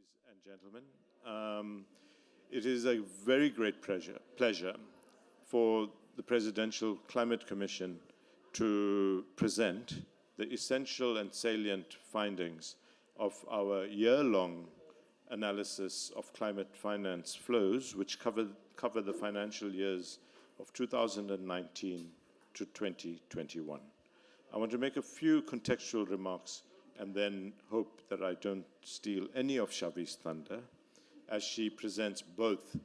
Ladies and gentlemen, it is a very great pleasure for the Presidential Climate Commission to present the essential and salient findings of our year-long analysis of climate finance flows, which cover the financial years of 2019 to 2021. I want to make a few contextual remarks and then hope that I don't steal any of Xavi's thunder as she presents both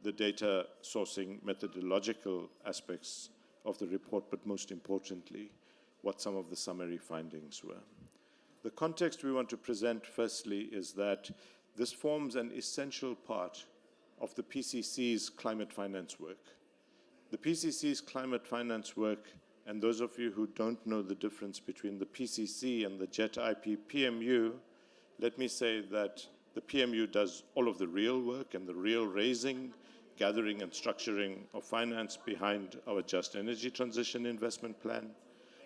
the data sourcing methodological aspects of the report, but most importantly, what some of the summary findings were. The context we want to present firstly is that this forms an essential part of the PCC's climate finance work. The PCC's climate finance work, and those of you who don't know the difference between the PCC and the JET IP PMU, let me say that the PMU does all of the real work and the real raising, gathering and structuring of finance behind our Just Energy Transition Investment Plan,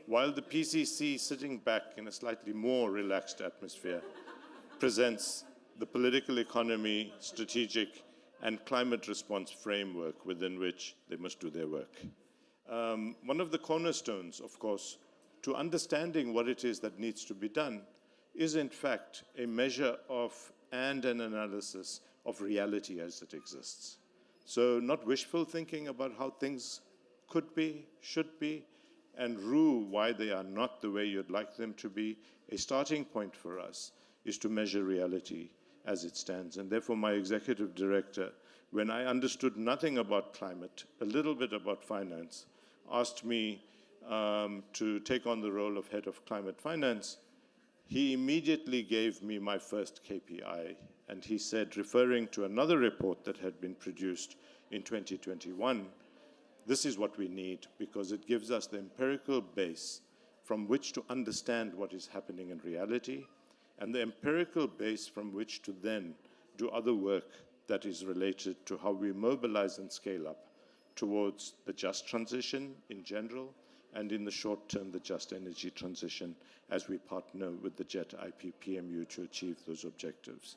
while the PCC, sitting back in a slightly more relaxed atmosphere, presents the political economy, strategic and climate response framework within which they must do their work. One of the cornerstones, of course, to understanding what it is that needs to be done is, in fact, a measure of and an analysis of reality as it exists. So not wishful thinking about how things could be, should be, and rue why they are not the way you'd like them to be. A starting point for us is to measure reality as it stands. And therefore, my executive director, when I understood nothing about climate, a little bit about finance, asked me to take on the role of head of climate finance. He immediately gave me my first KPI, and he said, referring to another report that had been produced in 2021, this is what we need because it gives us the empirical base from which to understand what is happening in reality, and the empirical base from which to then do other work that is related to how we mobilize and scale up towards the just transition in general, and in the short term, the just energy transition as we partner with the JET IP PMU to achieve those objectives.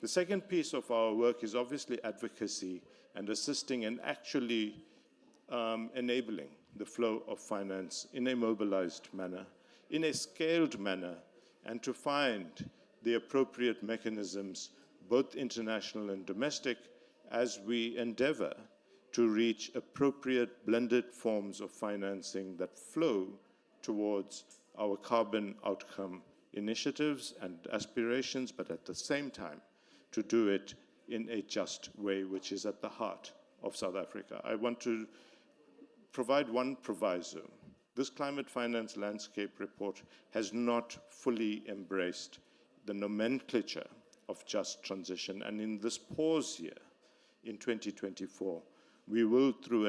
The second piece of our work is obviously advocacy and assisting in actually enabling the flow of finance in a mobilized manner, in a scaled manner, and to find the appropriate mechanisms, both international and domestic, as we endeavor to reach appropriate blended forms of financing that flow towards our carbon outcome initiatives and aspirations, but at the same time, to do it in a just way, which is at the heart of South Africa. I want to provide one proviso. This climate finance landscape report has not fully embraced the nomenclature of just transition. And in this pause year, in 2024, we will, through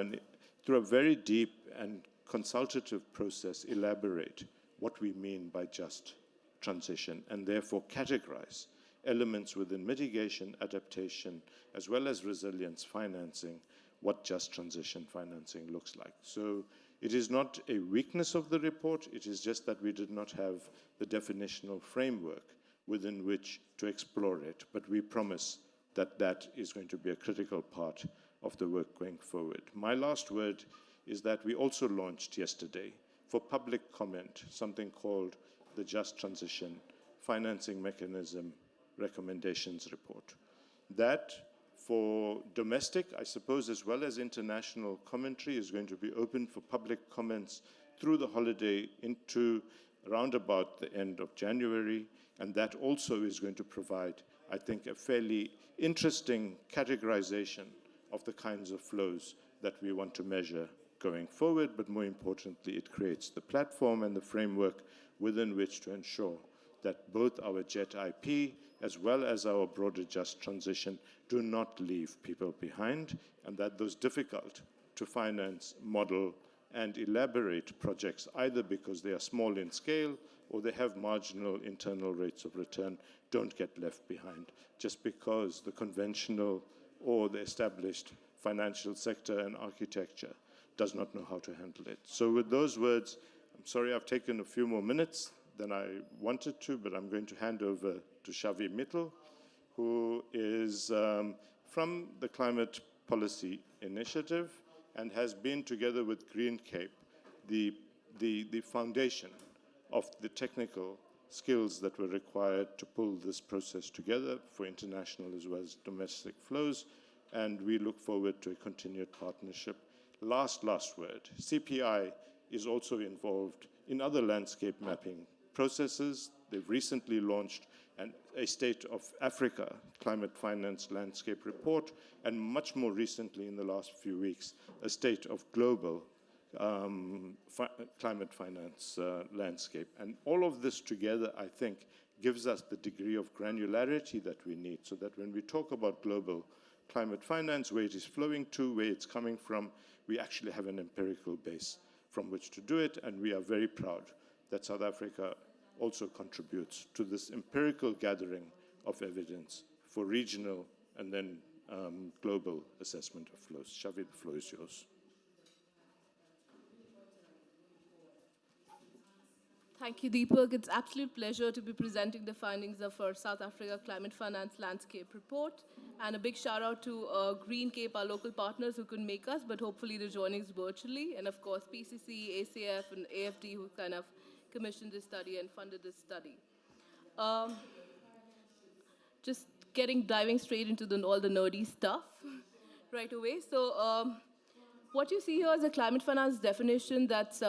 a very deep and consultative process, elaborate what we mean by just transition and therefore categorize elements within mitigation, adaptation, as well as resilience financing, what just transition financing looks like. So it is not a weakness of the report, it is just that we did not have the definitional framework within which to explore it, but we promise that that is going to be a critical part of the work going forward. My last word is that we also launched yesterday for public comment something called the Just Transition Financing Mechanism Recommendations Report. That, for domestic, I suppose, as well as international commentary, is going to be open for public comments through the holiday into around about the end of January, and that also is going to provide, I think, a fairly interesting categorization of the kinds of flows that we want to measure going forward, but more importantly, it creates the platform and the framework within which to ensure that both our JET IP as well as our broader just transition do not leave people behind, and that those difficult to finance, model, and elaborate projects, either because they are small in scale or they have marginal internal rates of return, don't get left behind just because the conventional or the established financial sector and architecture does not know how to handle it. So with those words, I'm sorry I've taken a few more minutes than I wanted to, but I'm going to hand over to Xavi Mittel, who is from the Climate Policy Initiative and has been, together with Green Cape, the foundation of the technical skills that were required to pull this process together for international as well as domestic flows, and we look forward to a continued partnership. Last word, CPI is also involved in other landscape mapping processes. They've recently launched a State of Africa Climate Finance Landscape Report, and much more recently, in the last few weeks, a State of Global Climate Finance Landscape. And all of this together, I think, gives us the degree of granularity that we need, so that when we talk about global climate finance, where it is flowing to, where it's coming from, we actually have an empirical base from which to do it, and we are very proud that South Africa also contributes to this empirical gathering of evidence for regional and then global assessment of flows. Shavi, the floor is yours. Thank you, Deepak. It's an absolute pleasure to be presenting the findings of our South Africa Climate Finance Landscape Report. And a big shout out to Green Cape, our local partners who couldn't make us, but hopefully they're joining us virtually. And of course, PCC, ACF, and AFD who kind of commissioned this study and funded this study. Just diving straight into all the nerdy stuff right away. So what you see here is a climate finance definition that's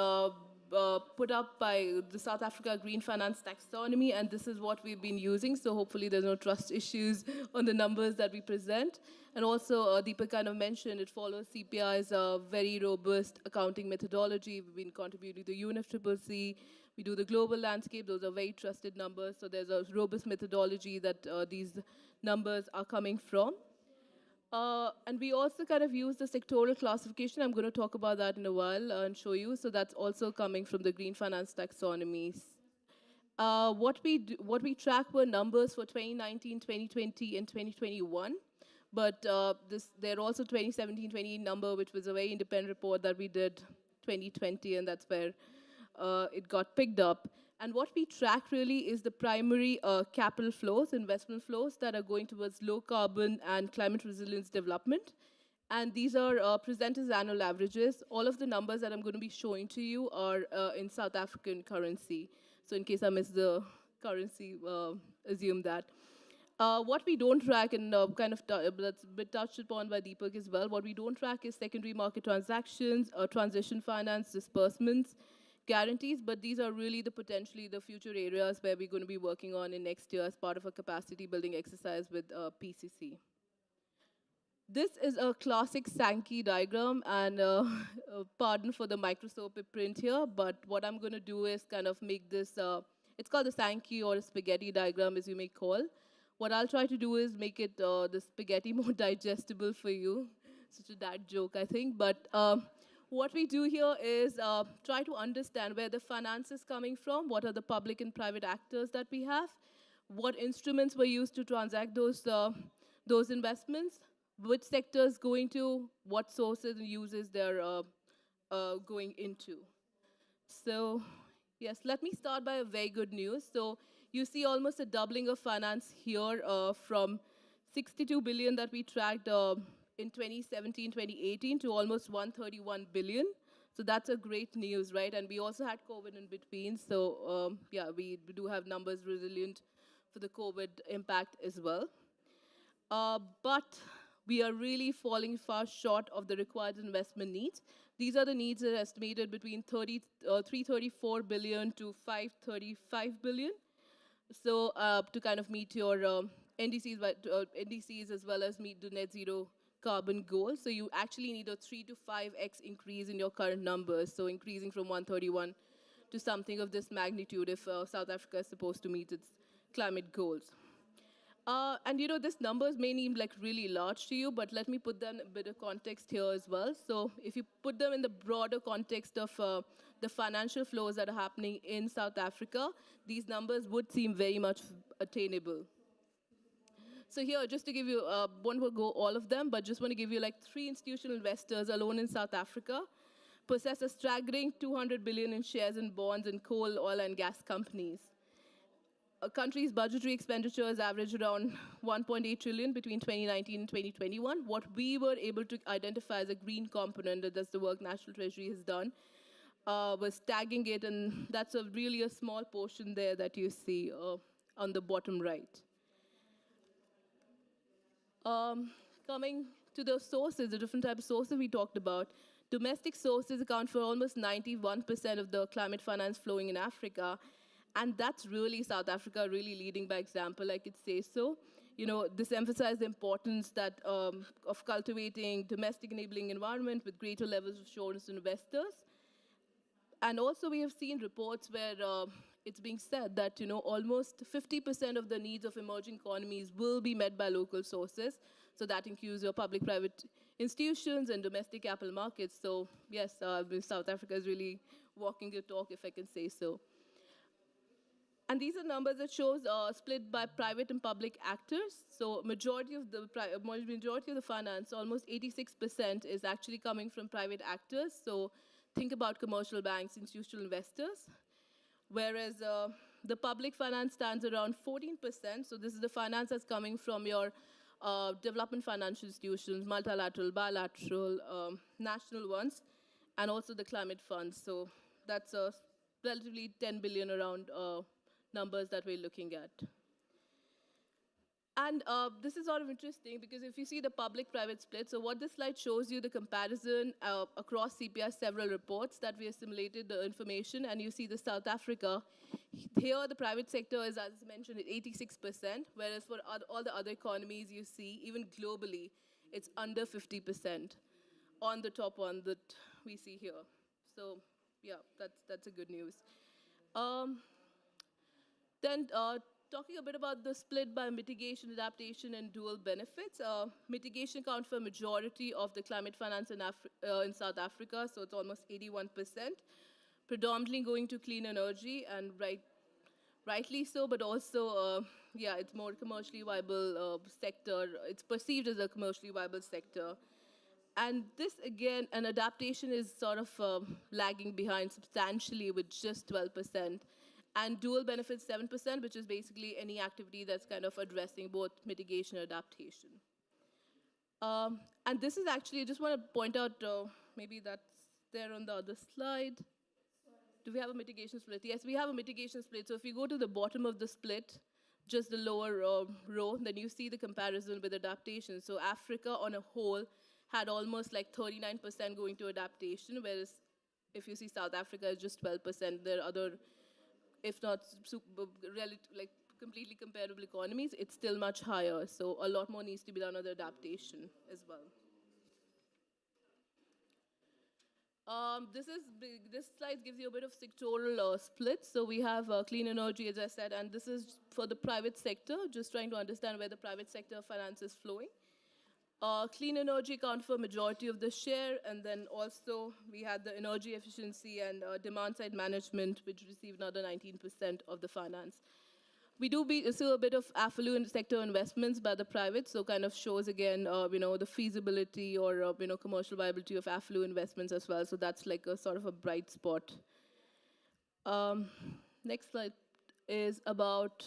put up by the South Africa Green Finance Taxonomy, and this is what we've been using, so hopefully there's no trust issues on the numbers that we present. And also, Deepak kind of mentioned, it follows CPI's very robust accounting methodology. We've been contributing to UNFCCC. We do the global landscape. Those are very trusted numbers, so there's a robust methodology that these numbers are coming from. And we also kind of use the sectoral classification. I'm going to talk about that in a while and show you. So that's also coming from the Green Finance Taxonomies. What we track were numbers for 2019, 2020, and 2021. But there are also 2017-20 number, which was a very independent report that we did 2020, and that's where it got picked up. And what we track really is the primary capital flows, investment flows that are going towards low carbon and climate resilience development. And these are presented as annual averages. All of the numbers that I'm going to be showing to you are in South African currency. So in case I miss the currency, assume that. What we don't track, and that's a bit touched upon by Deepak as well, what we don't track is secondary market transactions, transition finance, disbursements, guarantees, but these are really potentially the future areas where we're going to be working on in next year as part of a capacity building exercise with PCC. This is a classic Sankey diagram, and pardon for the microscopic print here, but what I'm going to do is kind of make this, it's called the Sankey or a spaghetti diagram, as you may call. What I'll try to do is make it the spaghetti more digestible for you. Such a dad joke, I think, but what we do here is try to understand where the finance is coming from, what are the public and private actors that we have, what instruments were used to transact those investments, which sectors going to, what sources and uses they're going into. So yes, let me start by a very good news. So you see almost a doubling of finance here from 62 billion that we tracked in 2017, 2018 to almost 131 billion. So that's a great news, right? And we also had COVID in between. So yeah, we do have numbers resilient for the COVID impact as well. But we are really falling far short of the required investment needs. These are the needs that are estimated between 334 billion to 535 billion. So to kind of meet your NDCs as well as meet the net zero carbon goal. So you actually need a 3 to 5x increase in your current numbers. So increasing from 131 to something of this magnitude if South Africa is supposed to meet its climate goals. And you know, these numbers may seem like really large to you, but let me put them in a bit of context here as well. So if you put them in the broader context of the financial flows that are happening in South Africa, these numbers would seem very much attainable. So here, just to give you, won't go all of them, but just want to give you like 3 institutional investors alone in South Africa possess a staggering 200 billion in shares and bonds in coal, oil, and gas companies. a country's budgetary expenditures average around 1.8 trillion between 2019 and 2021. What we were able to identify as a green component, and that's the work National Treasury has done, was tagging it, and that's really a small portion there that you see on the bottom right. Coming to the sources, the different types of sources we talked about, domestic sources account for almost 91% of the climate finance flowing in Africa. And that's really South Africa really leading by example, I could say so. This emphasized the importance of cultivating domestic enabling environment with greater levels of assurance to investors. And also we have seen reports where it's being said that almost 50% of the needs of emerging economies will be met by local sources. So that includes your public-private institutions and domestic capital markets. So yes, South Africa is really walking the talk, if I can say so. And these are numbers that shows split by private and public actors. So majority of the finance, almost 86%, is actually coming from private actors. So think about commercial banks, institutional investors. Whereas the public finance stands around 14%. So this is the finance that's coming from your development financial institutions, multilateral, bilateral, national ones, and also the climate funds. So that's a relatively 10 billion around numbers that we're looking at. And this is sort of interesting because if you see the public-private split, so what this slide shows you the comparison across CPR several reports that we have simulated the information, and you see the South Africa. Here, the private sector is, as mentioned, at 86%, whereas for all the other economies you see, even globally, it's under 50% on the top one that we see here. So yeah, that's a good news. Then talking a bit about the split by mitigation, adaptation, and dual benefits. Mitigation accounts for a majority of the climate finance in South Africa, so it's almost 81%, predominantly going to clean energy, and rightly so, but also, yeah, it's more commercially viable sector. It's perceived as a commercially viable sector. And this, again, an adaptation is sort of lagging behind substantially with just 12%. And dual benefits 7%, which is basically any activity that's kind of addressing both mitigation and adaptation. And this is actually, I just want to point out, maybe that's there on the other slide. Do we have a mitigation split? Yes, we have a mitigation split. So if you go to the bottom of the split, just the lower row, then you see the comparison with adaptation. So Africa on a whole had almost like 39% going to adaptation, whereas if you see South Africa is just 12%. There are other, if not like completely comparable economies, it's still much higher. So a lot more needs to be done on the adaptation as well. This slide gives you a bit of sectoral split. So we have clean energy, as I said, and this is for the private sector, just trying to understand where the private sector finance is flowing. Clean energy account for majority of the share, and then also we had the energy efficiency and demand-side management, which received another 19% of the finance. We do see a bit of affluent sector investments by the private, so kind of shows again, the feasibility or commercial viability of affluent investments as well. So that's like a sort of a bright spot. Next slide is about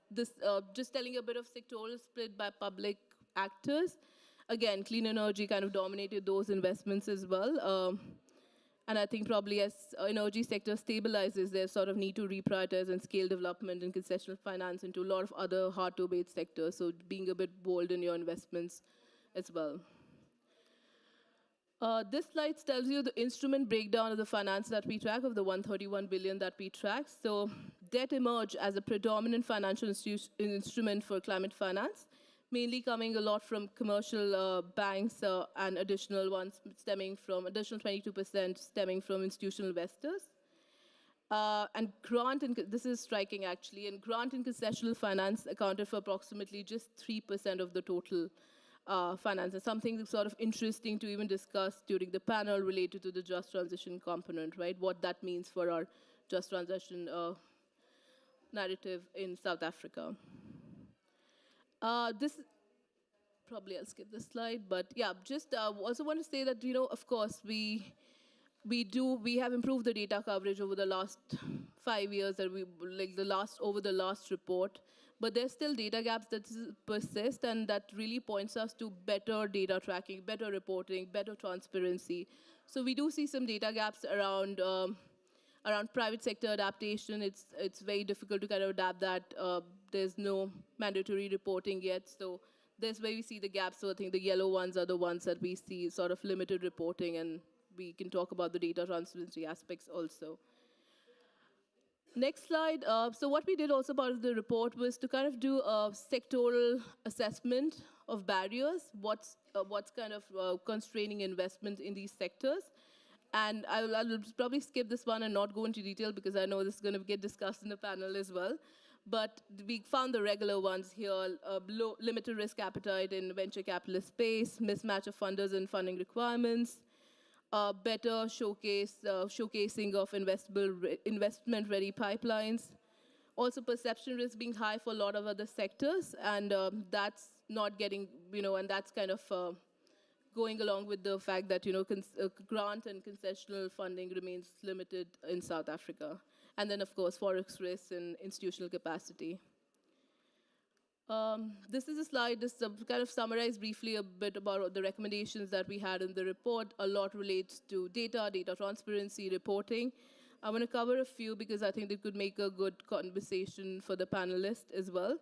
this, just telling a bit of sectoral split by public actors. Again, clean energy kind of dominated those investments as well. And I think probably as energy sector stabilizes, there's sort of need to reprioritize and scale development and concessional finance into a lot of other hard-to-abate sectors, so being a bit bold in your investments as well. This slide tells you the instrument breakdown of the finance that we track, of the 131 billion that we track. So debt emerged as a predominant financial instrument for climate finance, mainly coming a lot from commercial banks and additional ones stemming from, additional 22% stemming from institutional investors. And grant, and this is striking actually, and grant and concessional finance accounted for approximately just 3% of the total finance. And something sort of interesting to even discuss during the panel related to the just transition component, right? What that means for our just transition narrative in South Africa. Probably I'll skip this slide, but yeah, just also want to say that, of course, we have improved the data coverage over the last 5 years that we, like over the last report. But there's still data gaps that persist, and that really points us to better data tracking, better reporting, better transparency. So we do see some data gaps around private sector adaptation. It's very difficult to kind of adapt that. There's no mandatory reporting yet, so there's where we see the gaps. So I think the yellow ones are the ones that we see sort of limited reporting, and we can talk about the data transparency aspects also. Next slide. So what we did also part of the report was to kind of do a sectoral assessment of barriers, what's kind of constraining investment in these sectors. And I'll probably skip this one and not go into detail because I know this is going to get discussed in the panel as well. But we found the regular ones here: limited risk appetite in venture capitalist space, mismatch of funders and funding requirements, better showcasing of investment-ready pipelines. Also, perception risk being high for a lot of other sectors, and that's not getting, and that's kind of going along with the fact that, grant and concessional funding remains limited in South Africa. And then, of course, forex risks and institutional capacity. This is a slide. This kind of summarizes briefly a bit about the recommendations that we had in the report. A lot relates to data transparency, reporting. I'm going to cover a few because I think they could make a good conversation for the panelists as well.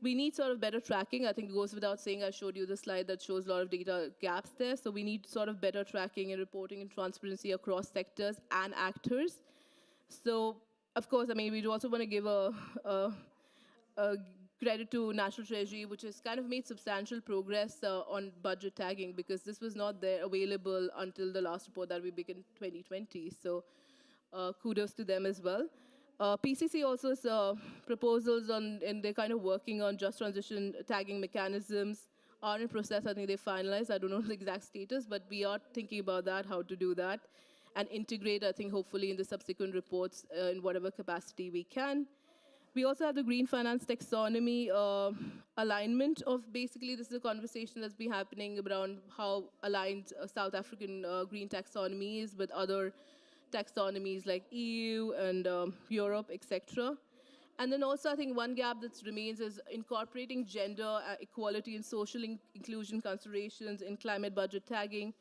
We need sort of better tracking. I think it goes without saying. I showed you the slide that shows a lot of data gaps there. So we need sort of better tracking and reporting and transparency across sectors and actors. So, of course, I mean, we also want to give a credit to National Treasury, which has kind of made substantial progress on budget tagging, because this was not there available until the last report that we began in 2020. So kudos to them as well. PCC also has proposals on, and they're kind of working on just transition tagging mechanisms, are in process. I think they finalized. I don't know the exact status, but we are thinking about that, how to do that, and integrate, I think, hopefully in the subsequent reports in whatever capacity we can. We also have the green finance taxonomy alignment of, basically, this is a conversation that's been happening around how aligned South African green taxonomy is with other taxonomies like EU and Europe, etc. And then also, I think one gap that remains is incorporating gender equality and social inclusion considerations in climate budget tagging,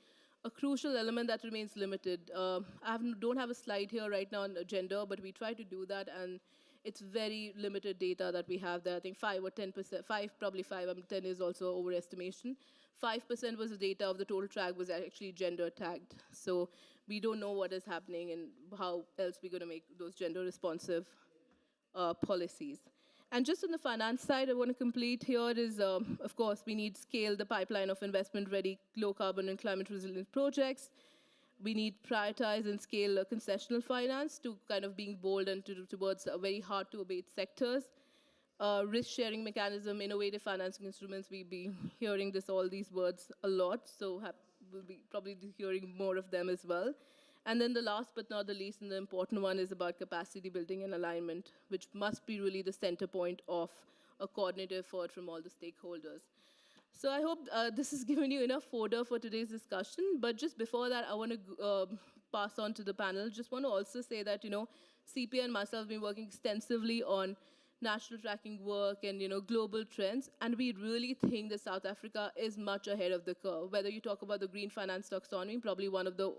a crucial element that remains limited. Don't have a slide here right now on gender, but we try to do that, and it's very limited data that we have there. I think 5 or 10%, probably 5, 10 is also overestimation. 5% was the data of the total tag was actually gender tagged. So we don't know what is happening and how else we're going to make those gender responsive policies. And just on the finance side, I want to complete here is, of course, we need scale the pipeline of investment-ready, low-carbon and climate-resilient projects. We need prioritize and scale concessional finance to kind of being bold and towards very hard-to-abate sectors. Risk-sharing mechanism, innovative financing instruments. We'll be hearing all these words a lot, so we'll be probably hearing more of them as well. And then the last but not the least, and the important one, is about capacity building and alignment, which must be really the center point of a coordinated effort from all the stakeholders. So I hope this has given you enough fodder for today's discussion. But just before that, I want to pass on to the panel. Just want to also say that, CPA and myself have been working extensively on national tracking work and, global trends. And we really think that South Africa is much ahead of the curve. Whether you talk about the green finance taxonomy, probably one of the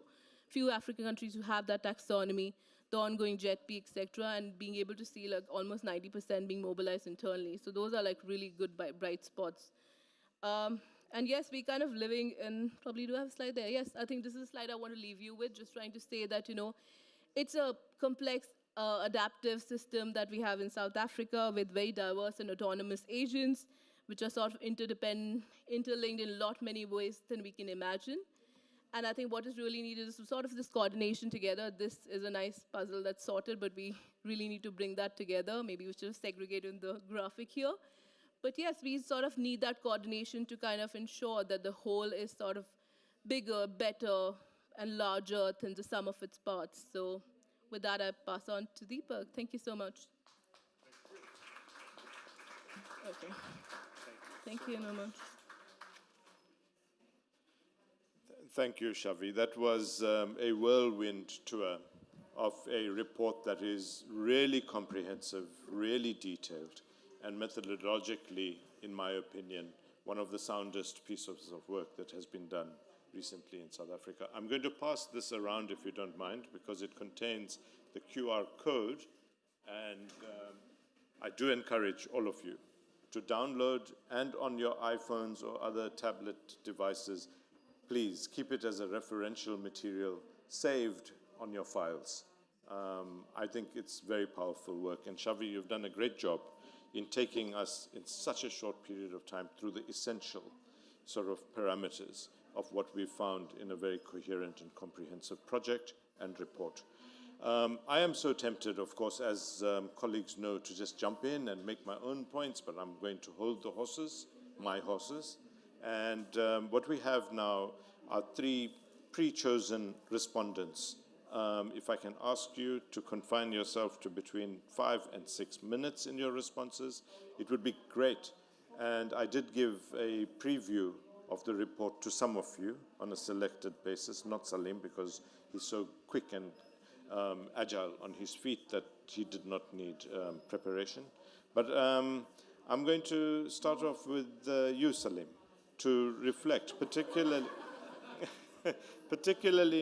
few African countries who have that taxonomy, the ongoing JETP, et cetera, and being able to see like almost 90% being mobilized internally. So those are like really good bright spots. And yes, we kind of living in, probably do I have a slide there? Yes, I think this is a slide I want to leave you with, just trying to say that, it's a complex adaptive system that we have in South Africa with very diverse and autonomous agents, which are sort of interdependent, interlinked in a lot many ways than we can imagine. And I think what is really needed is sort of this coordination together. This is a nice puzzle that's sorted, but we really need to bring that together. Maybe we should have segregated the graphic here. But yes, we sort of need that coordination to kind of ensure that the whole is sort of bigger, better, and larger than the sum of its parts. So with that, I pass on to Deepak. Thank you so much. Okay. Thank you so much. Thank you, Shavi. That was a whirlwind tour of a report that is really comprehensive, really detailed, and methodologically, in my opinion, one of the soundest pieces of work that has been done recently in South Africa. I'm going to pass this around, if you don't mind, because it contains the QR code, and I do encourage all of you to download, and on your iPhones or other tablet devices, please keep it as a referential material saved on your files. I think it's very powerful work, and Shavi, you've done a great job in taking us in such a short period of time through the essential sort of parameters of what we found in a very coherent and comprehensive project and report. I am so tempted, of course, as colleagues know, to just jump in and make my own points, but I'm going to hold the horses, my horses. And what we have now are 3 pre-chosen respondents. If I can ask you to confine yourself to between 5 and 6 minutes in your responses, it would be great. And I did give a preview of the report to some of you on a selected basis, not Salim, because he's so quick and agile on his feet that he did not need preparation. But I'm going to start off with you, Salim, to reflect, particularly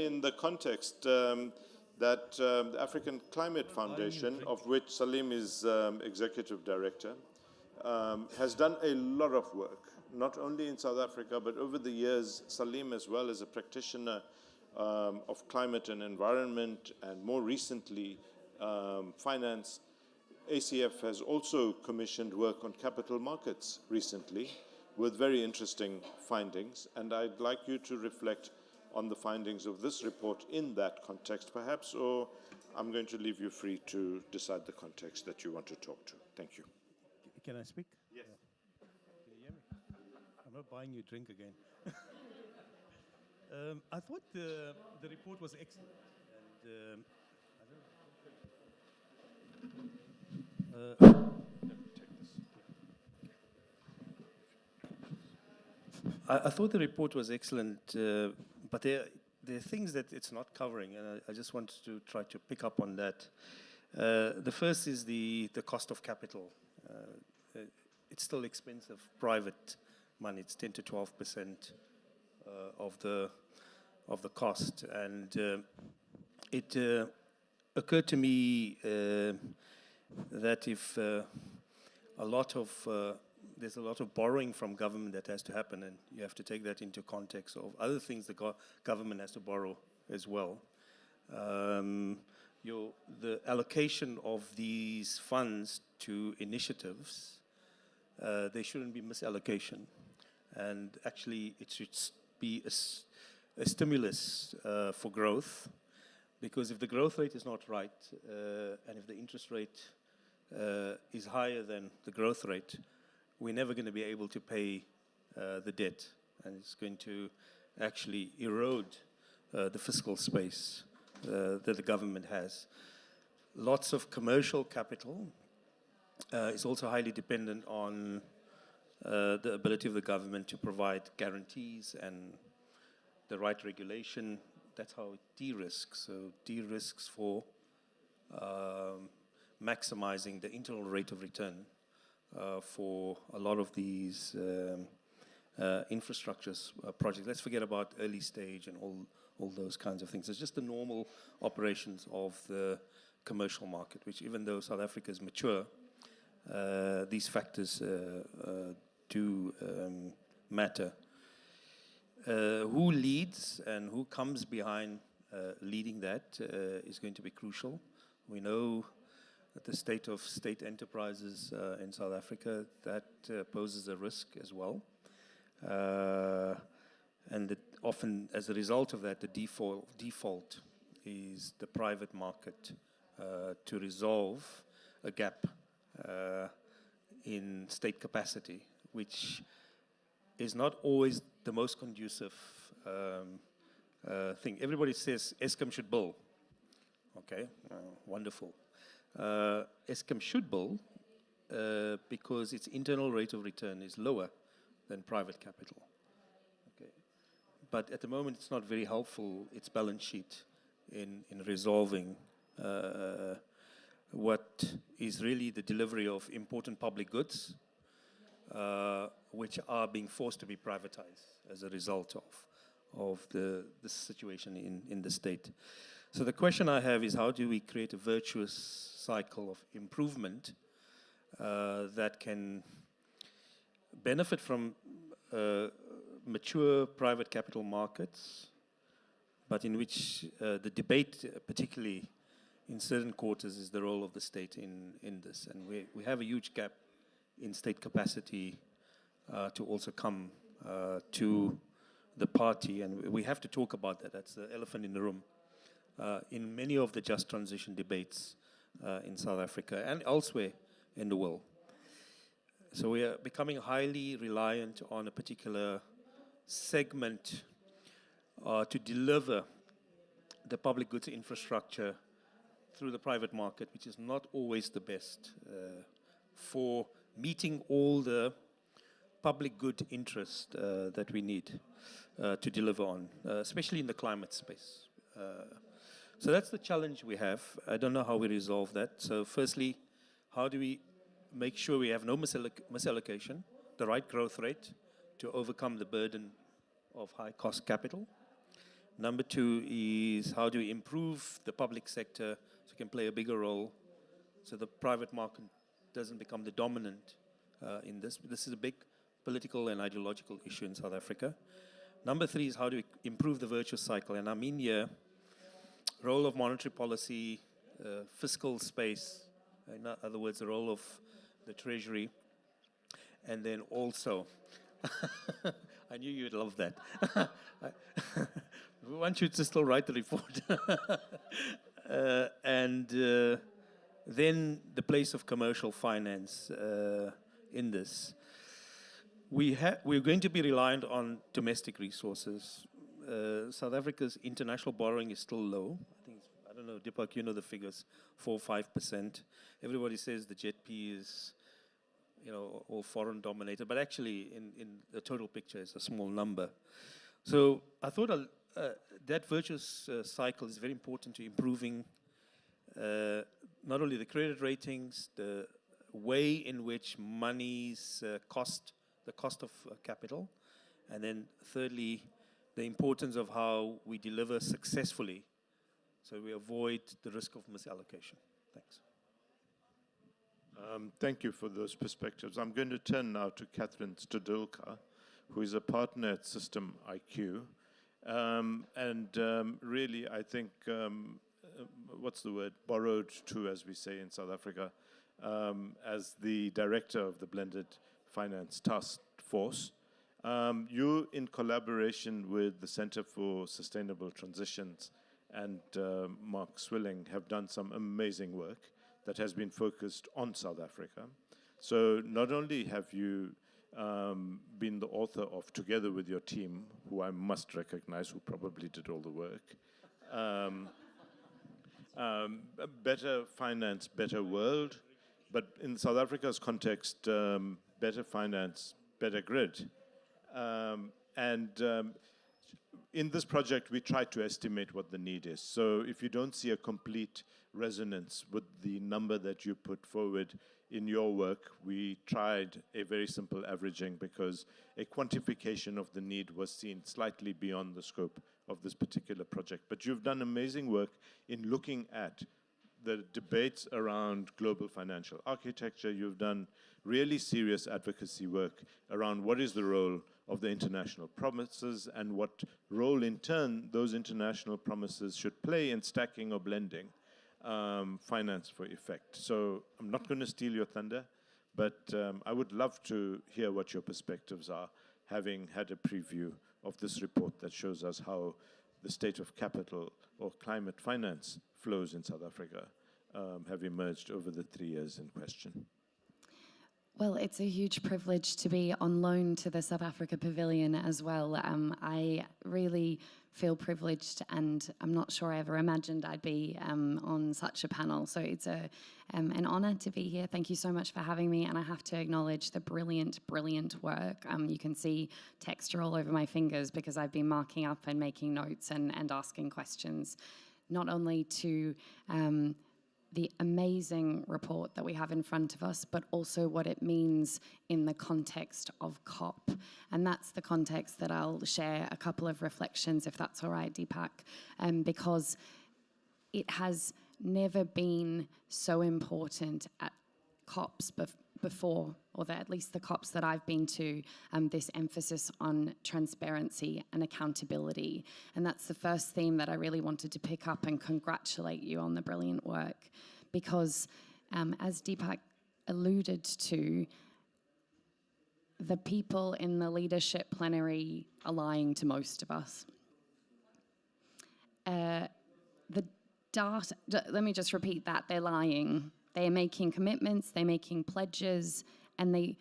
in the context that the African Climate Foundation, of which Salim is executive director, has done a lot of work, not only in South Africa, but over the years, Salim, as well as a practitioner of climate and environment, and more recently, finance. ACF has also commissioned work on capital markets recently with very interesting findings, and I'd like you to reflect on the findings of this report in that context, perhaps, or I'm going to leave you free to decide the context that you want to talk to. Thank you. Can I speak? Yes. Can you hear me? I'm not buying you a drink again. I thought the report was excellent, and I thought the report was excellent, but there are things that it's not covering, and I just wanted to try to pick up on that. The first is the cost of capital. It's still expensive, private money. It's 10 to 12% of the cost, and it occurred to me that if there's a lot of borrowing from government that has to happen, and you have to take that into context of other things the government has to borrow as well. The allocation of these funds to initiatives, they shouldn't be misallocation, and actually it should be a stimulus for growth, because if the growth rate is not right, and if the interest rate is higher than the growth rate, we're never going to be able to pay the debt, and it's going to actually erode the fiscal space that the government has. Lots of commercial capital is also highly dependent on the ability of the government to provide guarantees and the right regulation. That's how it de-risks. So de-risks for maximizing the internal rate of return for a lot of these infrastructures projects. Let's forget about early stage and all those kinds of things. It's just the normal operations of the commercial market, which, even though South Africa is mature, these factors do matter. Who leads and who comes behind leading that is going to be crucial. We know that the state of state enterprises in South Africa, that poses a risk as well. And that often, as a result of that, the default is the private market to resolve a gap in state capacity, which is not always the most conducive thing. Everybody says Eskom should bill. Okay, wonderful. Eskom should bill because its internal rate of return is lower than private capital. Okay, but at the moment it's not very helpful, its balance sheet, in resolving what is really the delivery of important public goods, which are being forced to be privatized as a result of the situation in the state. So the question I have is, how do we create a virtuous cycle of improvement that can benefit from mature private capital markets, but in which the debate, particularly in certain quarters, is the role of the state in this. And we have a huge gap in state capacity to also come to the party, and we have to talk about that. That's the elephant in the room. In many of the just transition debates in South Africa and elsewhere in the world. So we are becoming highly reliant on a particular segment to deliver the public goods infrastructure through the private market, which is not always the best for meeting all the public good interest that we need to deliver on, especially in the climate space. So that's the challenge we have. I don't know how we resolve that. So firstly, how do we make sure we have no misallocation, the right growth rate to overcome the burden of high cost capital? Number two is, how do we improve the public sector so it can play a bigger role so the private market doesn't become the dominant in this? This is a big political and ideological issue in South Africa. Number three is, how do we improve the virtuous cycle? And I mean here, role of monetary policy, fiscal space, in other words, the role of the Treasury, and then also, I knew you'd love that. We want you to still write the report. And then the place of commercial finance in this. We're going to be reliant on domestic resources. South Africa's international borrowing is still low. I don't know, Deepak, you know the figures, 4-5%. Everybody says the JP is, all foreign dominated, but actually in the total picture it's a small number. So I thought that virtuous cycle is very important to improving not only the credit ratings, the way in which money's the cost of capital, and then thirdly, the importance of how we deliver successfully so we avoid the risk of misallocation. Thanks. Thank you for those perspectives. I'm going to turn now to Catherine Stodulka, who is a partner at System IQ. Really, I think, what's the word? Borrowed to, as we say in South Africa, as the director of the Blended Finance Task Force. You, in collaboration with the Center for Sustainable Transitions and Mark Swilling, have done some amazing work that has been focused on South Africa. So not only have you been the author of, together with your team, who I must recognize, who probably did all the work, Better Finance, Better World, but in South Africa's context, Better Finance, Better Grid. In this project, we try to estimate what the need is. So if you don't see a complete resonance with the number that you put forward in your work, we tried a very simple averaging because a quantification of the need was seen slightly beyond the scope of this particular project. But you've done amazing work in looking at the debates around global financial architecture. You've done really serious advocacy work around what is the role of the international promises and what role, in turn, those international promises should play in stacking or blending finance for effect. So I'm not going to steal your thunder, but I would love to hear what your perspectives are, having had a preview of this report that shows us how the state of capital or climate finance flows in South Africa have emerged over the 3 years in question. Well, it's a huge privilege to be on loan to the South Africa Pavilion as well. I really feel privileged, and I'm not sure I ever imagined I'd be on such a panel. So it's an honor to be here. Thank you so much for having me, and I have to acknowledge the brilliant, brilliant work. You can see texture all over my fingers because I've been marking up and making notes and asking questions. not only to the amazing report that we have in front of us, but also what it means in the context of COP. And that's the context that I'll share a couple of reflections, if that's all right, Deepak, because it has never been so important at COPs before, or at least the COPs that I've been to, this emphasis on transparency and accountability. And that's the first theme that I really wanted to pick up and congratulate you on the brilliant work. Because as Deepak alluded to, the people in the leadership plenary are lying to most of us. The data, let me just repeat that, they're lying. They're making commitments, they're making pledges, and they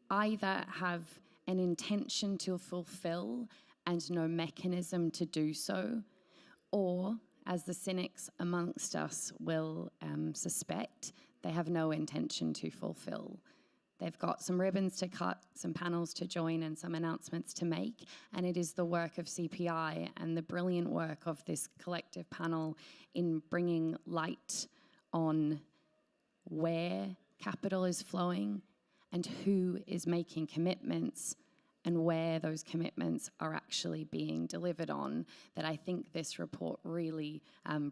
either have an intention to fulfill and no mechanism to do so, or, as the cynics amongst us will suspect, they have no intention to fulfill. They've got some ribbons to cut, some panels to join, and some announcements to make, and it is the work of CPI and the brilliant work of this collective panel in bringing light on where capital is flowing and who is making commitments and where those commitments are actually being delivered on, that I think this report really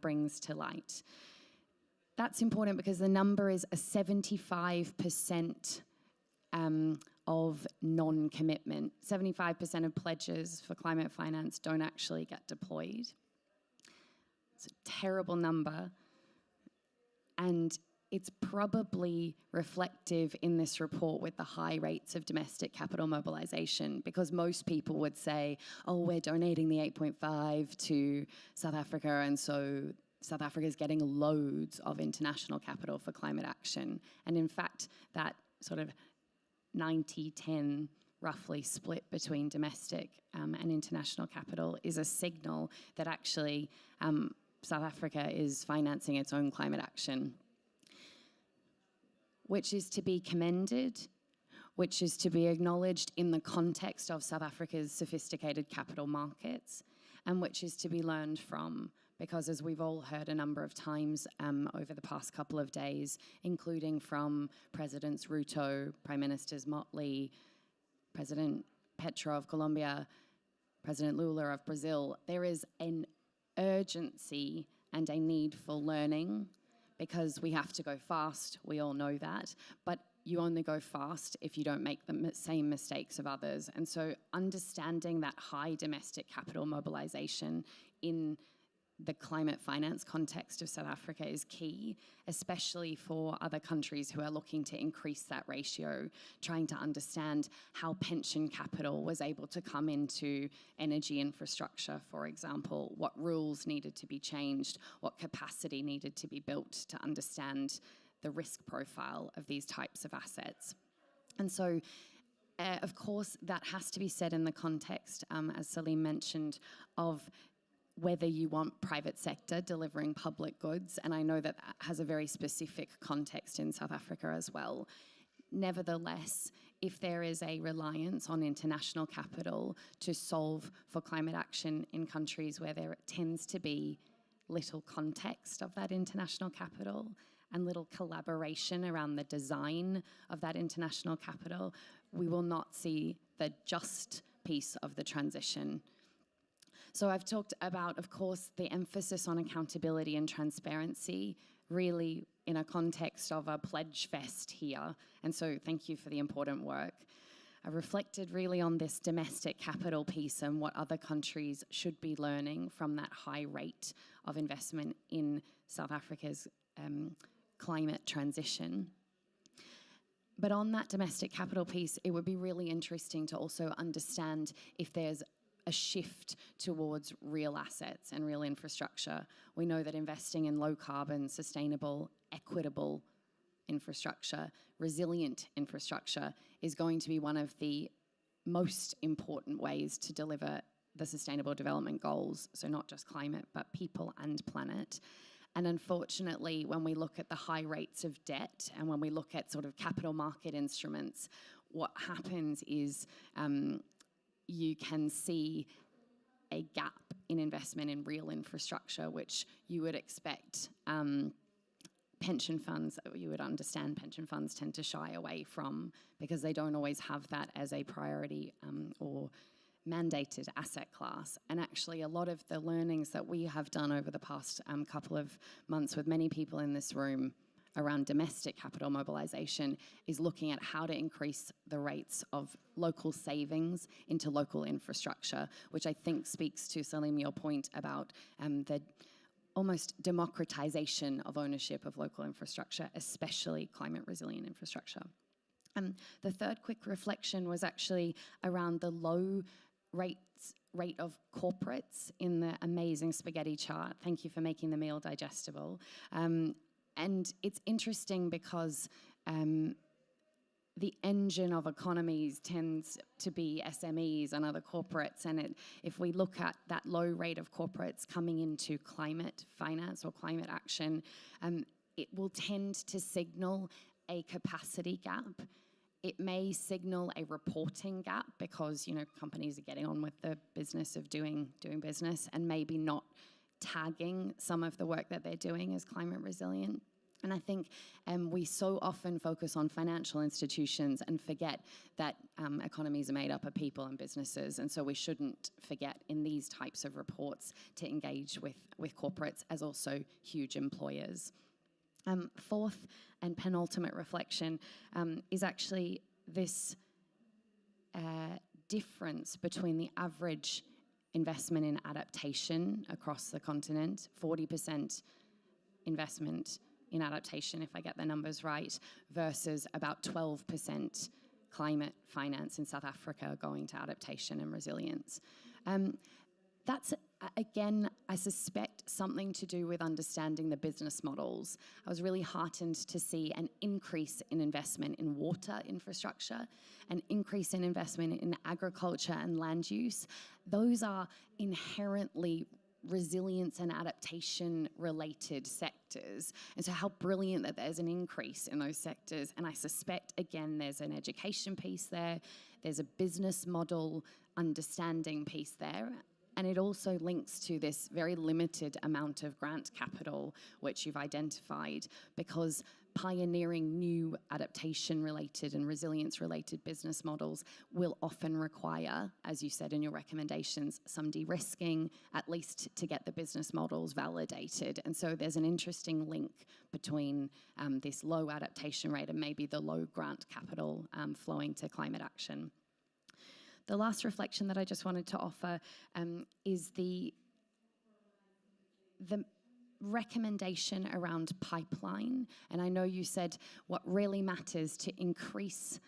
brings to light. That's important because the number is a 75% of non-commitment. 75% of pledges for climate finance don't actually get deployed. It's a terrible number, and it's probably reflective in this report with the high rates of domestic capital mobilization, because most people would say, oh, we're donating the 8.5 to South Africa, and so South Africa is getting loads of international capital for climate action. And in fact, that sort of 90-10 roughly split between domestic and international capital is a signal that actually South Africa is financing its own climate action, which is to be commended, which is to be acknowledged in the context of South Africa's sophisticated capital markets, and which is to be learned from, because as we've all heard a number of times over the past couple of days, including from Presidents Ruto, Prime Ministers Motley, President Petro of Colombia, President Lula of Brazil, there is an urgency and a need for learning, because we have to go fast, we all know that, but you only go fast if you don't make the same mistakes of others. And so understanding that high domestic capital mobilization in the climate finance context of South Africa is key, especially for other countries who are looking to increase that ratio, trying to understand how pension capital was able to come into energy infrastructure, for example, what rules needed to be changed, what capacity needed to be built to understand the risk profile of these types of assets. And so, of course, that has to be said in the context, as Salim mentioned, of whether you want private sector delivering public goods, and I know that that has a very specific context in South Africa as well. Nevertheless, if there is a reliance on international capital to solve for climate action in countries where there tends to be little context of that international capital and little collaboration around the design of that international capital, we will not see the just piece of the transition. So I've talked about, of course, the emphasis on accountability and transparency, really in a context of a pledge fest here. And so thank you for the important work. I reflected really on this domestic capital piece and what other countries should be learning from that high rate of investment in South Africa's climate transition. But on that domestic capital piece, it would be really interesting to also understand if there's a shift towards real assets and real infrastructure. We know that investing in low carbon, sustainable, equitable infrastructure, resilient infrastructure is going to be one of the most important ways to deliver the Sustainable Development Goals. So not just climate, but people and planet. And unfortunately, when we look at the high rates of debt and when we look at sort of capital market instruments, what happens is you can see a gap in investment in real infrastructure, which you would expect pension funds, you would understand pension funds tend to shy away from, because they don't always have that as a priority or mandated asset class. And actually a lot of the learnings that we have done over the past couple of months with many people in this room around domestic capital mobilization is looking at how to increase the rates of local savings into local infrastructure, which I think speaks to, Salim, your point about the almost democratization of ownership of local infrastructure, especially climate resilient infrastructure. The third quick reflection was actually around the low rate of corporates in the amazing spaghetti chart. Thank you for making the meal digestible. And it's interesting because the engine of economies tends to be SMEs and other corporates. And if we look at that low rate of corporates coming into climate finance or climate action, it will tend to signal a capacity gap. It may signal a reporting gap because, you know, companies are getting on with the business of doing business and maybe not tagging some of the work that they're doing as climate resilient. And I think we so often focus on financial institutions and forget that economies are made up of people and businesses. And so we shouldn't forget in these types of reports to engage with corporates as also huge employers. Fourth and penultimate reflection is actually this difference between the average investment in adaptation across the continent, 40% investment in adaptation, if I get the numbers right, versus about 12% climate finance in South Africa going to adaptation and resilience. That's, again, I suspect something to do with understanding the business models. I was really heartened to see an increase in investment in water infrastructure, an increase in investment in agriculture and land use. Those are inherently resilience and adaptation related sectors. And so how brilliant that there's an increase in those sectors. And I suspect, again, there's an education piece there, there's a business model understanding piece there. And it also links to this very limited amount of grant capital, which you've identified, because pioneering new adaptation-related and resilience-related business models will often require, as you said in your recommendations, some de-risking, at least to get the business models validated. And so there's an interesting link between this low adaptation rate and maybe the low grant capital flowing to climate action. The last reflection that I just wanted to offer is the recommendation around pipeline. And I know you said what really matters to increase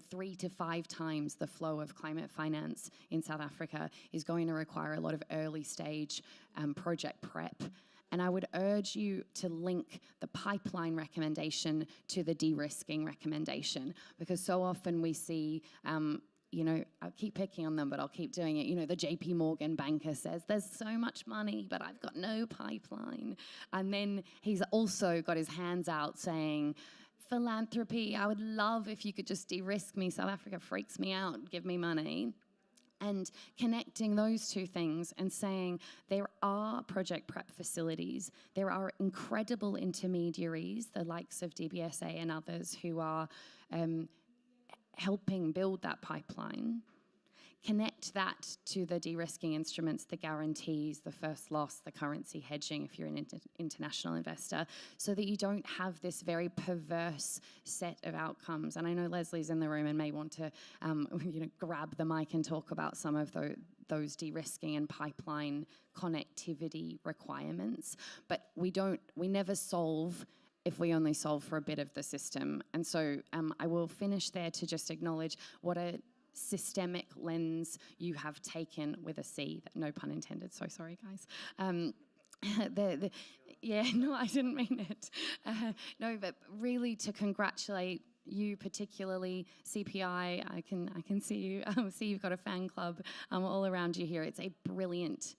3 to 5 times the flow of climate finance in South Africa is going to require a lot of early stage project prep. And I would urge you to link the pipeline recommendation to the de-risking recommendation, because so often we see I'll keep picking on them, but I'll keep doing it. The JP Morgan banker says, there's so much money, but I've got no pipeline. And then he's also got his hands out saying, philanthropy, I would love if you could just de-risk me. South Africa freaks me out, give me money. And connecting those two things and saying there are project prep facilities, there are incredible intermediaries, the likes of DBSA and others who are helping build that pipeline. Connect that to the de-risking instruments, the guarantees, the first loss, the currency hedging if you're an international investor, so that you don't have this very perverse set of outcomes. And I know Leslie's in the room and may want to grab the mic and talk about some of those de-risking and pipeline connectivity requirements. But we never solve if we only solve for a bit of the system. And so I will finish there to just acknowledge what a systemic lens you have taken with a C, no pun intended, so sorry guys. Yeah, no, I didn't mean it. No, but really to congratulate you, particularly CPI. I can see you, see you've got a fan club all around you here. It's a brilliant,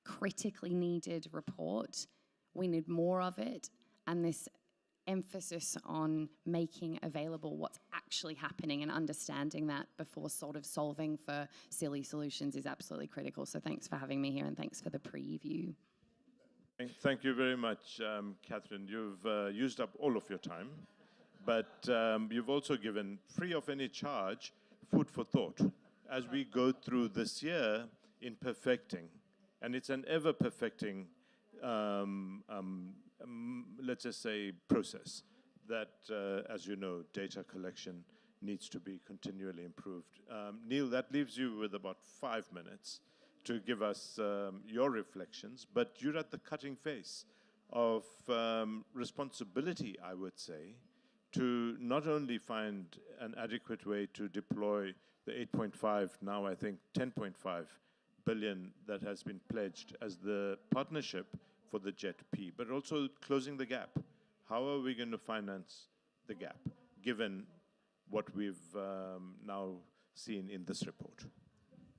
critically needed report. We need more of it. And this emphasis on making available what's actually happening and understanding that before sort of solving for silly solutions is absolutely critical. So thanks for having me here and thanks for the preview. Thank you very much, Catherine. You've used up all of your time, but you've also given, free of any charge, food for thought as we go through this year in perfecting. And it's an ever-perfecting, let's just say, process that, as you know, data collection needs to be continually improved. Neil, that leaves you with about 5 minutes to give us your reflections, but you're at the cutting face of responsibility, I would say, to not only find an adequate way to deploy the 8.5, now I think 10.5 billion that has been pledged as the partnership for the JET-P, but also closing the gap. How are we going to finance the gap, given what we've now seen in this report?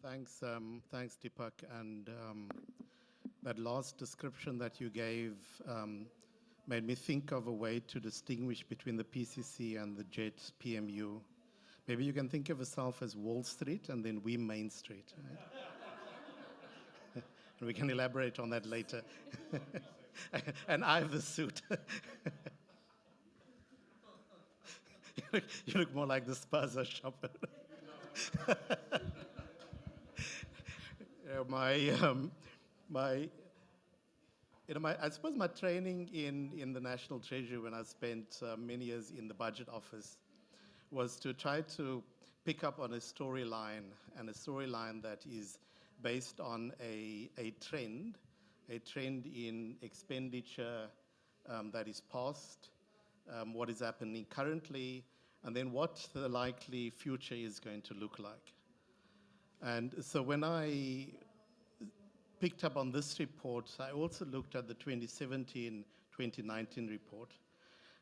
Thanks, Deepak. And that last description that you gave made me think of a way to distinguish between the PCC and the JET PMU. Maybe you can think of yourself as Wall Street and then we Main Street. Right? And we can elaborate on that later. And I have the suit. You look more like the Spaza shopper. I suppose my training in the National Treasury when I spent many years in the budget office was to try to pick up on a storyline, and a storyline that is based on a trend in expenditure that is past, what is happening currently, and then what the likely future is going to look like. And so when I picked up on this report, I also looked at the 2017-2019 report.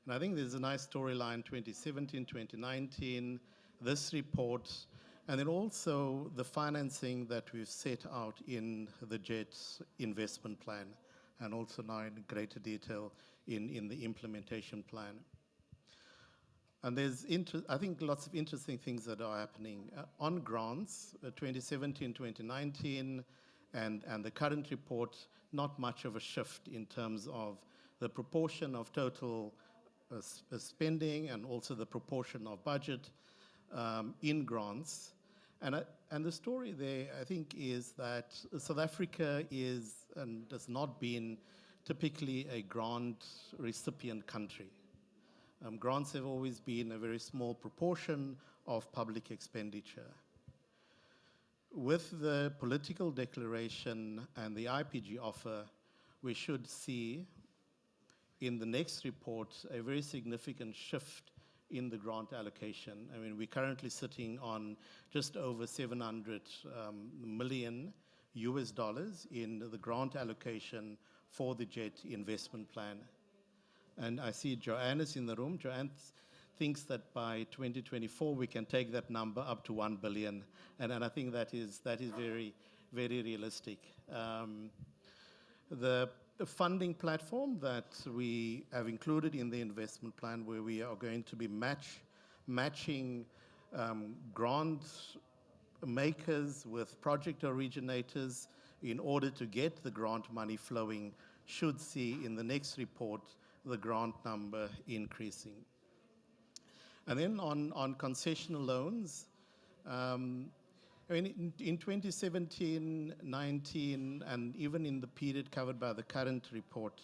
And I think there's a nice storyline, 2017, 2019, this report, and then also the financing that we've set out in the JET investment plan, and also now in greater detail in the implementation plan. And there's, I think, lots of interesting things that are happening. On grants, 2017, 2019, and the current report, not much of a shift in terms of the proportion of total spending and also the proportion of budget in grants. And the story there, I think, is that South Africa is and has not been typically a grant recipient country. Grants have always been a very small proportion of public expenditure. With the political declaration and the IPG offer, we should see in the next report a very significant shift in the grant allocation. I mean, we're currently sitting on just over 700 million US dollars in the grant allocation for the JET investment plan. And I see Joanne is in the room. Joanne thinks that by 2024 we can take that number up to 1 billion, and I think that is very, very realistic. The funding platform that we have included in the investment plan, where we are going to be matching grant makers with project originators in order to get the grant money flowing, should see in the next report the grant number increasing. And then on concessional loans, I mean, in 2017, 19, and even in the period covered by the current report,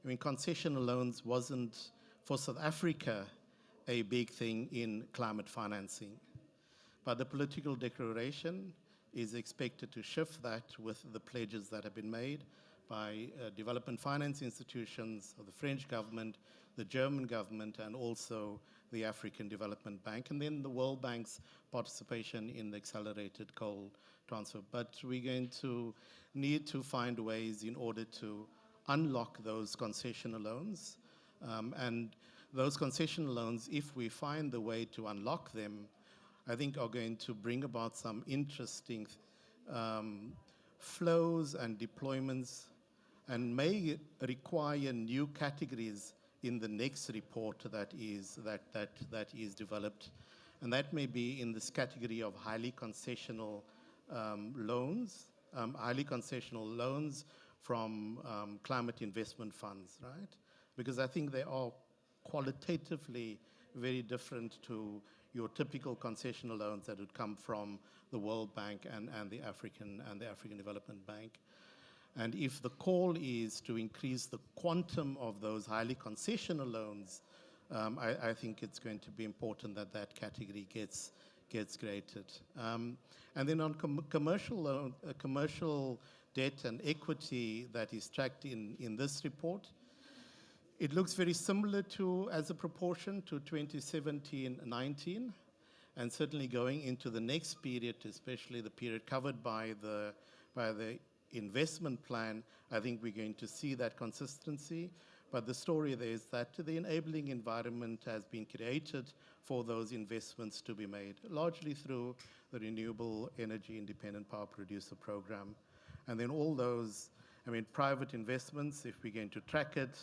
I mean, concessional loans wasn't, for South Africa, a big thing in climate financing. But the political declaration is expected to shift that with the pledges that have been made by development finance institutions of the French government, the German government, and also the African Development Bank, and then the World Bank's participation in the accelerated coal transfer. But we're going to need to find ways in order to unlock those concessional loans. And those concessional loans, if we find the way to unlock them, I think are going to bring about some interesting flows and deployments, and may require new categories in the next report that is developed, and that may be in this category of highly concessional loans, from climate investment funds, right? Because I think they are qualitatively very different to your typical concessional loans that would come from the World Bank and the African Development Bank. And if the call is to increase the quantum of those highly concessional loans, I think it's going to be important that that category gets created. And then on commercial debt and equity that is tracked in this report, it looks very similar to, as a proportion, to 2017-19, and certainly going into the next period, especially the period covered by the investment plan, I think we're going to see that consistency. But the story there is that the enabling environment has been created for those investments to be made, largely through the Renewable Energy Independent Power Producer Program. And then all those, private investments, if we're going to track it,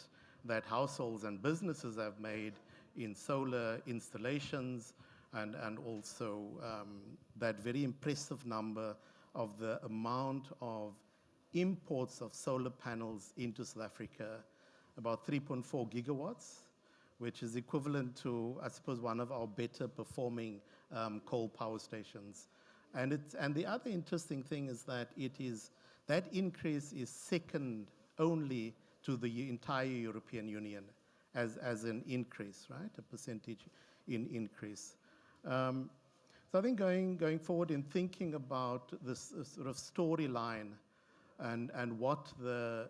that households and businesses have made in solar installations, and also that very impressive number of the amount of imports of solar panels into South Africa, about 3.4 gigawatts, which is equivalent to, I suppose, one of our better performing coal power stations. And the other interesting thing is that that increase is second only to the entire European Union as an increase, right? A percentage increase. So I think going forward in thinking about this sort of storyline and what the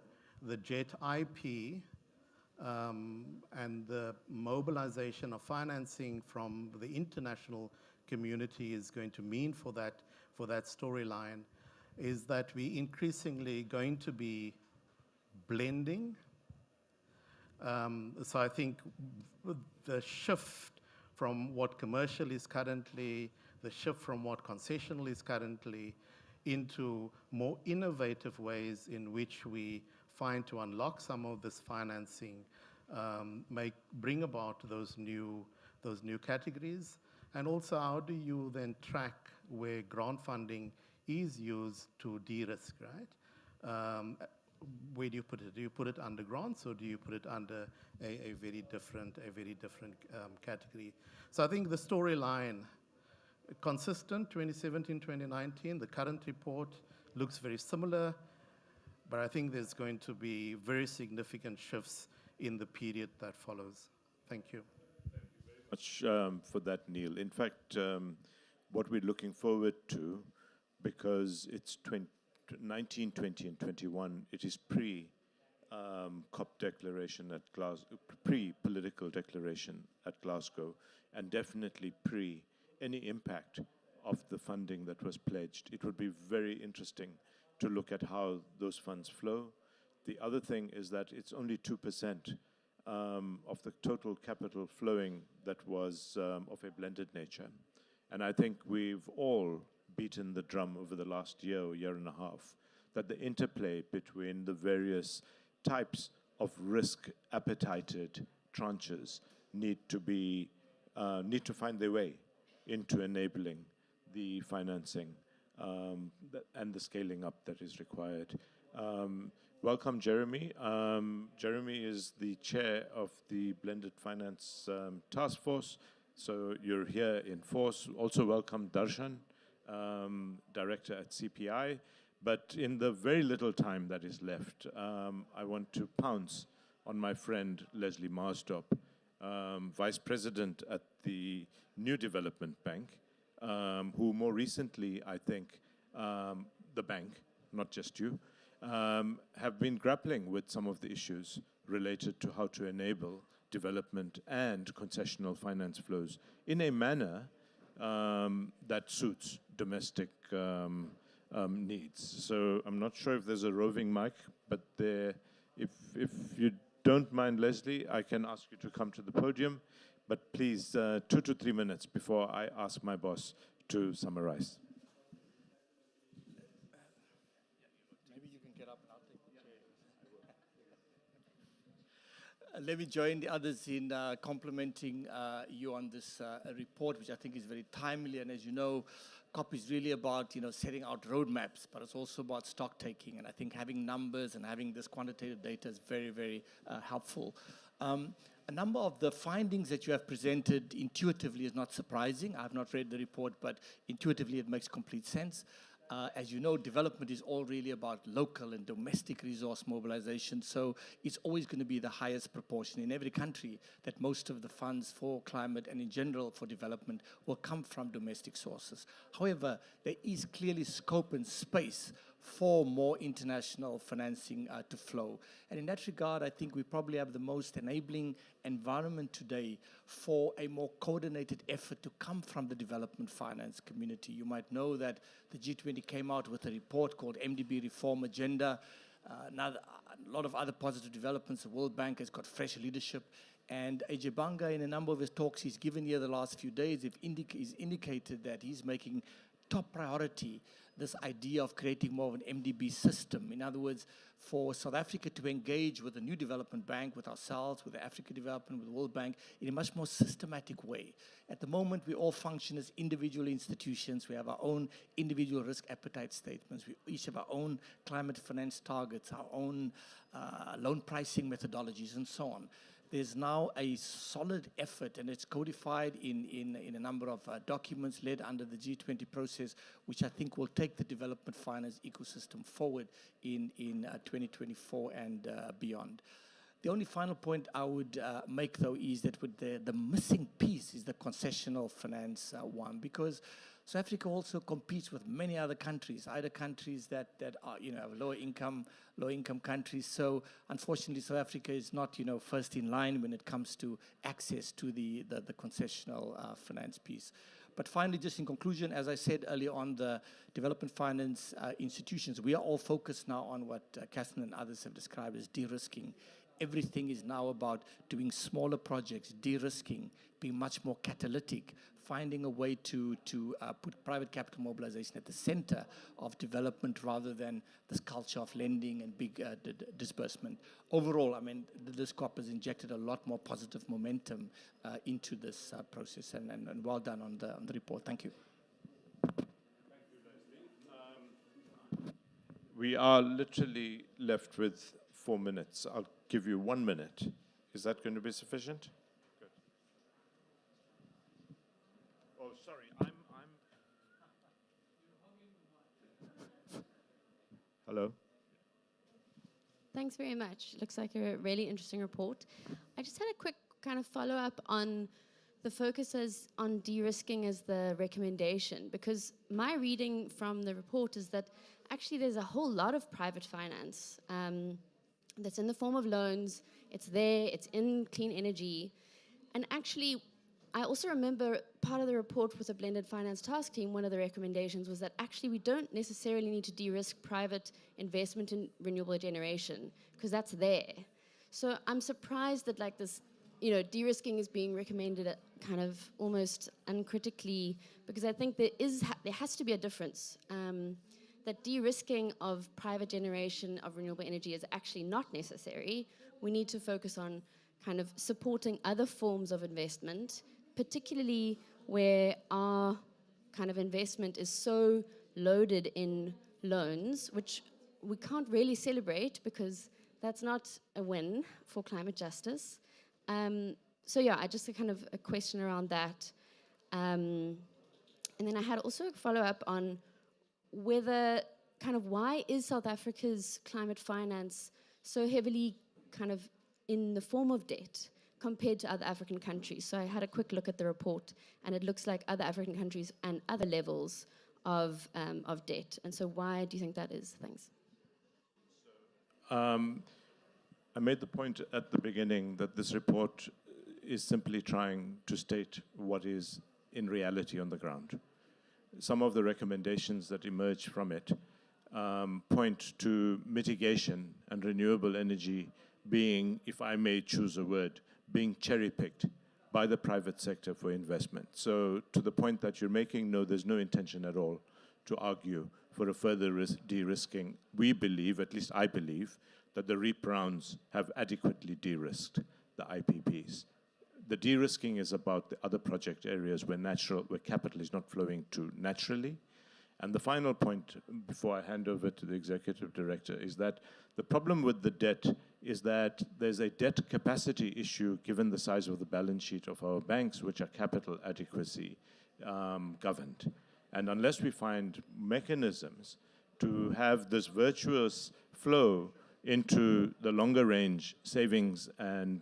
JET IP and the mobilization of financing from the international community is going to mean for that storyline, is that we increasingly going to be blending. So I think the shift from what commercial is currently, the shift from what concessional is currently, into more innovative ways in which we find to unlock some of this financing, bring about those new categories. And also, how do you then track where grant funding is used to de-risk, right? Where do you put it? Do you put it under grants, or do you put it under a very different category? So I think the storyline, consistent, 2017, 2019, the current report looks very similar, but I think there's going to be very significant shifts in the period that follows. Thank you. Much for that, Neil. In fact, what we're looking forward to, because it's 19, 20, and 21, it is COP declaration at Glasgow, pre-political declaration at Glasgow, and definitely any impact of the funding that was pledged. It would be very interesting to look at how those funds flow. The other thing is that it's only 2% of the total capital flowing that was of a blended nature. And I think we've all beaten the drum over the last year or year and a half that the interplay between the various types of risk appetited tranches need to find their way into enabling the financing and the scaling up that is required. Welcome, Jeremy. Jeremy is the chair of the Blended Finance Task Force, so you're here in force. Also welcome Darshan, director at CPI. But in the very little time that is left, I want to pounce on my friend Leslie Marsdorp, vice president at the New Development Bank, who more recently, I think, the bank, not just you, have been grappling with some of the issues related to how to enable development and concessional finance flows in a manner that suits domestic needs. So I'm not sure if there's a roving mic, but if you don't mind, Leslie, I can ask you to come to the podium, but please 2 to 3 minutes before I ask my boss to summarize. Maybe you can get up and I'll take the Let me join the others in complimenting you on this report, which I think is very timely. And as you know, COP is really about, setting out roadmaps, but it's also about stock taking. And I think having numbers and having this quantitative data is very, very helpful. A number of the findings that you have presented intuitively is not surprising. I've not read the report, but intuitively it makes complete sense. As you know, development is all really about local and domestic resource mobilization, so it's always going to be the highest proportion in every country that most of the funds for climate and in general for development will come from domestic sources. However, there is clearly scope and space for more international financing to flow. And in that regard, I think we probably have the most enabling environment today for a more coordinated effort to come from the development finance community. You might know that the G20 came out with a report called MDB Reform Agenda. Now, a lot of other positive developments. The World Bank has got fresh leadership. And AJ Banga, in a number of his talks he's given here the last few days, he's indicated that he's making top priority this idea of creating more of an MDB system. In other words, for South Africa to engage with the new development bank, with ourselves, with the Africa Development, with the World Bank, in a much more systematic way. At the moment, we all function as individual institutions. We have our own individual risk appetite statements. We each have our own climate finance targets, our own loan pricing methodologies, and so on. There's now a solid effort, and it's codified in a number of documents led under the G20 process, which I think will take the development finance ecosystem forward in 2024 and beyond. The only final point I would make, though, is that with the missing piece is the concessional finance one, because South Africa also competes with many other countries, either countries that are, have low income countries. So unfortunately, South Africa is not, first in line when it comes to access to the concessional finance piece. But finally, just in conclusion, as I said earlier on, the development finance institutions, we are all focused now on what Catherine and others have described as de-risking. Everything is now about doing smaller projects, de-risking, being much more catalytic, finding a way to put private capital mobilization at the center of development rather than this culture of lending and big disbursement. Overall, I mean, this COP has injected a lot more positive momentum into this process, and well done on the report. Thank you. We are literally left with 4 minutes. I'll give you 1 minute. Is that going to be sufficient? Good. Oh, sorry. I'm. Hello. Thanks very much. Looks like a really interesting report. I just had a quick kind of follow-up on the focus on de-risking as the recommendation, because my reading from the report is that actually there's a whole lot of private finance that's in the form of loans. It's there, it's in clean energy. And actually, I also remember part of the report with the Blended Finance Task Team, one of the recommendations was that actually we don't necessarily need to de-risk private investment in renewable generation, because that's there. So I'm surprised that like this, de-risking is being recommended kind of almost uncritically, because I think there has to be a difference. That de-risking of private generation of renewable energy is actually not necessary. We need to focus on kind of supporting other forms of investment, particularly where our kind of investment is so loaded in loans, which we can't really celebrate because that's not a win for climate justice. So yeah, I just kind of a question around that. And then I had also a follow-up on whether kind of why is South Africa's climate finance so heavily kind of in the form of debt compared to other African countries. So I had a quick look at the report, and it looks like other African countries and other levels of debt. And so why do you think that is? Thanks. I made the point at the beginning that this report is simply trying to state what is in reality on the ground. Some of the recommendations that emerge from it point to mitigation and renewable energy being, if I may choose a word, being cherry-picked by the private sector for investment. So to the point that you're making, no, there's no intention at all to argue for a further de-risking. We believe, at least I believe, that the REAP rounds have adequately de-risked the IPPs. The de-risking is about the other project areas where capital is not flowing to naturally. And the final point, before I hand over to the executive director, is that the problem with the debt is that there's a debt capacity issue given the size of the balance sheet of our banks, which are capital adequacy governed. And unless we find mechanisms to have this virtuous flow into the longer range savings and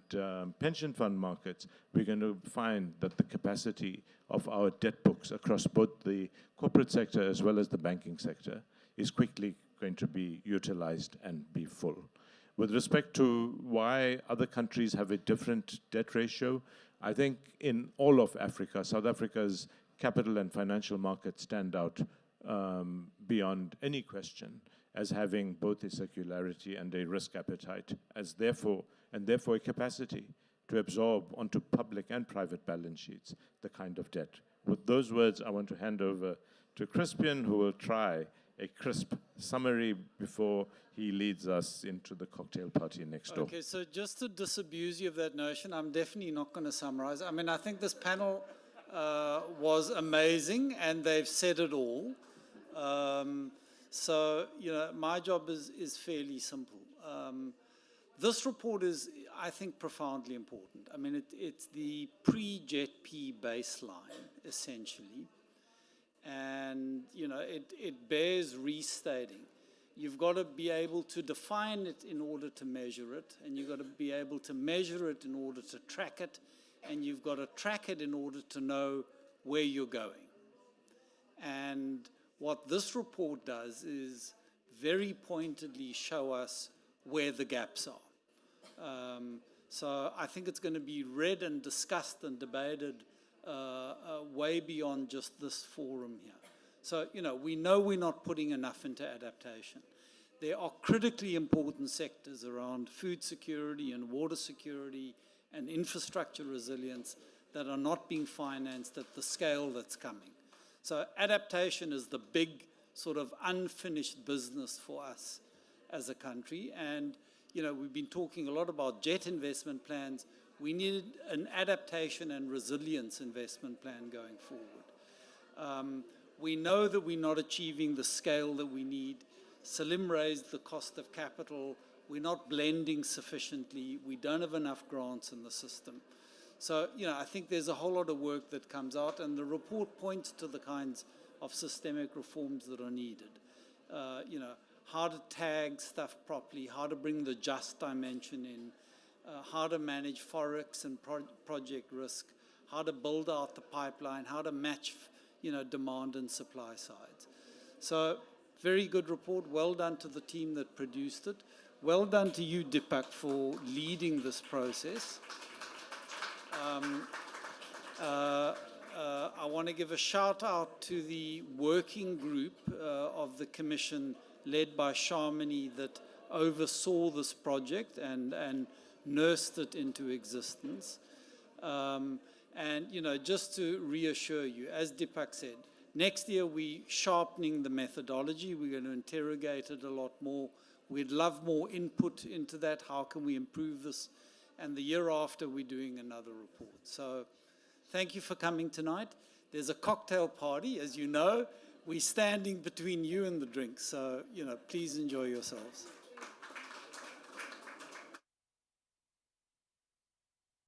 pension fund markets, we're going to find that the capacity of our debt books across both the corporate sector as well as the banking sector is quickly going to be utilized and be full. With respect to why other countries have a different debt ratio, I think in all of Africa, South Africa's capital and financial markets stand out beyond any question as having both a circularity and a risk appetite, as therefore a capacity to absorb onto public and private balance sheets the kind of debt. With those words, I want to hand over to Crispian, who will try a crisp summary before he leads us into the cocktail party next door. Okay, so just to disabuse you of that notion, I'm definitely not going to summarize. I mean, I think this panel was amazing, and they've said it all. So, you know, my job is fairly simple. This report is, I think, profoundly important. I mean, it's the pre-JET-P baseline, essentially. And, you know, it bears restating. You've got to be able to define it in order to measure it, and you've got to be able to measure it in order to track it, and you've got to track it in order to know where you're going. And what this report does is very pointedly show us where the gaps are. So I think it's going to be read and discussed and debated way beyond just this forum here. So, you know we're not putting enough into adaptation. There are critically important sectors around food security and water security and infrastructure resilience that are not being financed at the scale that's coming. So adaptation is the big sort of unfinished business for us as a country. And, you know, we've been talking a lot about jet investment plans. We need an adaptation and resilience investment plan going forward. We know that we're not achieving the scale that we need. Salim raised the cost of capital. We're not blending sufficiently. We don't have enough grants in the system. So, you know, I think there's a whole lot of work that comes out, and the report points to the kinds of systemic reforms that are needed. You know, how to tag stuff properly, how to bring the just dimension in, how to manage forex and project risk, how to build out the pipeline, how to match, you know, demand and supply sides. So, very good report. Well done to the team that produced it. Well done to you, Deepak, for leading this process. I want to give a shout out to the working group of the Commission led by Sharmini that oversaw this project and nursed it into existence. And, you know, just to reassure you, as Deepak said, next year we're sharpening the methodology. We're going to interrogate it a lot more. We'd love more input into that. How can we improve this? And the year after, we're doing another report. So thank you for coming tonight. There's a cocktail party, as you know. We're standing between you and the drinks. So, you know, please enjoy yourselves.